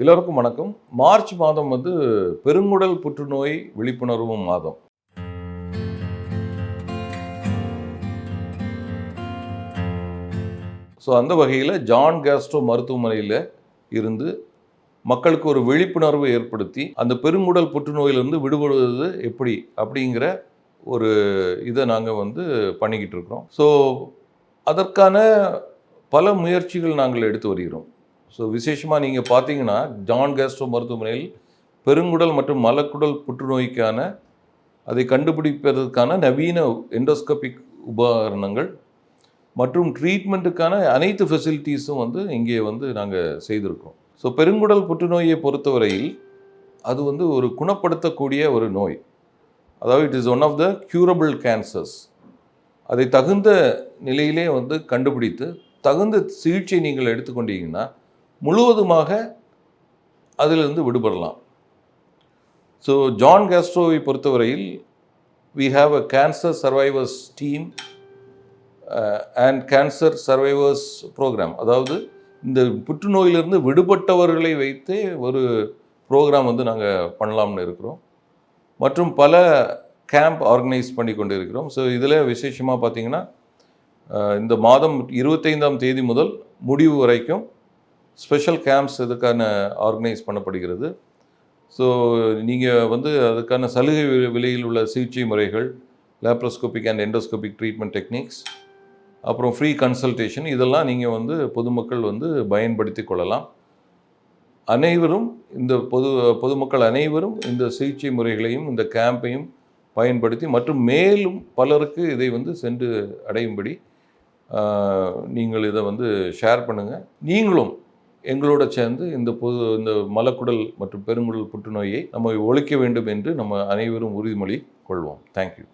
எல்லோருக்கும் வணக்கம். மார்ச் மாதம் பெருங்குடல் புற்றுநோய் விழிப்புணர்வு மாதம். ஸோ அந்த வகையில் ஜான் கேஸ்ட்ரோ மருத்துவமனையில் இருந்து மக்களுக்கு ஒரு விழிப்புணர்வு ஏற்படுத்தி அந்த பெருங்குடல் புற்றுநோயிலிருந்து விடுபடுவது எப்படி அப்படிங்கிற ஒரு இதை நாங்கள் பண்ணிக்கிட்டு இருக்கிறோம். ஸோ அதற்கான பல முயற்சிகள் நாங்கள் எடுத்து வருகிறோம். ஸோ விசேஷமாக நீங்கள் பார்த்தீங்கன்னா ஜான் கேஸ்ட்ரோ மருத்துவமனையில் பெருங்குடல் மற்றும் மலக்குடல் புற்றுநோய்க்கான அதை கண்டுபிடிப்பதற்கான நவீன எண்டோஸ்கோபிக் உபகரணங்கள் மற்றும் ட்ரீட்மெண்ட்டுக்கான அனைத்து ஃபெசிலிட்டிஸும் இங்கே நாங்கள் செய்திருக்கோம். ஸோ பெருங்குடல் புற்றுநோயை பொறுத்தவரையில் அது ஒரு குணப்படுத்தக்கூடிய ஒரு நோய். அதாவது it is one of the curable cancers. அதை தகுந்த நிலையிலே கண்டுபிடித்து தகுந்த சிகிச்சை நீங்கள் எடுத்துக்கொண்டீங்கன்னா முழுவதுமாக அதிலிருந்து விடுபடலாம். ஸோ ஜான் கேஸ்ட்ரோவை பொறுத்தவரையில் we have a cancer survivors team and cancer survivors program. அதாவது இந்த புற்றுநோயிலிருந்து விடுபட்டவர்களை வைத்தே ஒரு ப்ரோக்ராம் நாங்கள் பண்ணலாம்னு இருக்கிறோம். மற்றும் பல கேம்ப் ஆர்கனைஸ் பண்ணி கொண்டு இருக்கிறோம். ஸோ இதில் விசேஷமாக பார்த்தீங்கன்னா இந்த மாதம் 25ஆம் தேதி முதல் முடிவு வரைக்கும் ஸ்பெஷல் கேம்ப்ஸ் இதுக்கான ஆர்கனைஸ் பண்ணப்படுகிறது. ஸோ நீங்கள் அதுக்கான சலுகை விலையில் உள்ள சிகிச்சை முறைகள், laparoscopic and endoscopic treatment techniques, அப்புறம் ஃப்ரீ கன்சல்டேஷன், இதெல்லாம் நீங்கள் பொதுமக்கள் பயன்படுத்தி கொள்ளலாம். அனைவரும் இந்த பொதுமக்கள் அனைவரும் இந்த சிகிச்சை முறைகளையும் இந்த கேம்பையும் பயன்படுத்தி மற்றும் மேலும் பலருக்கு இதை சென்று அடையும்படி நீங்கள் இதை ஷேர் பண்ணுங்கள். நீங்களும் எங்களோட சேர்ந்து இந்த மலக்குடல் மற்றும் பெருங்குடல் புற்றுநோயை நம்ம ஒழிக்க வேண்டும் என்று நம்ம அனைவரும் உறுதிமொழி கொள்வோம். தேங்க்யூ.